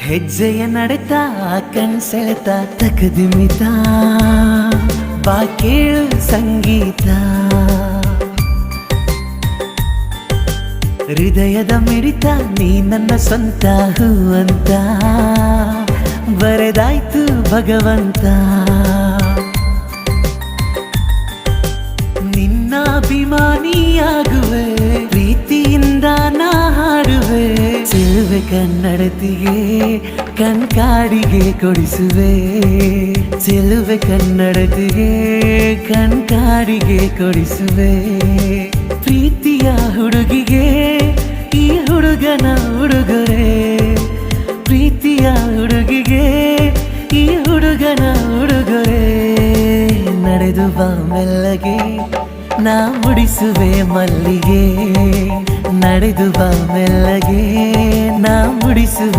ಹೆಜ್ಜೆಯ ನಡೆತಾ ಕಣ್ಸೆಳೆತ ತಕದಿಮಿತ ಬಾ ಕೇಳು ಸಂಗೀತ ಹೃದಯದ ಮಿಡಿತ ನೀ ನನ್ನ ಸ್ವಂತ ಹೂವಂತ ಬರೆದಾಯ್ತು ಭಗವಂತ ನಿನ್ನ ಅಭಿಮಾನಿಯಾಗುವೆ ಪ್ರೀತಿಯಿಂದ ನಾ ಹಾಡುವೆ ಚೆಲುವೆ ಕನ್ನಡತಿಗೆ ಕಣ್ಕಾಡಿಗೆ ಕೊಡಿಸುವೆ ಚೆಲುವೆ ಕನ್ನಡತಿಗೆ ಕಣ್ಕಾಡಿಗೆ ಕೊಡಿಸುವೆ ಪ್ರೀತಿಯ ಹುಡುಗಿಗೆ ಈ ಹುಡುಗನ ಉಡುಗೊರೆ ಪ್ರೀತಿಯ ಹುಡುಗಿಗೆ ಈ ಹುಡುಗನ ಉಡುಗೊರೆ ನಡೆದು ಬಾ ಮೆಲ್ಲಗೆ ನಾ ಮುಡಿಸುವೆ ಮಲ್ಲಿಗೆ ನಡೆದು ಬಾ ಮೆಲ್ಲಗೆ ನಾ ಮುಡಿಸುವೆ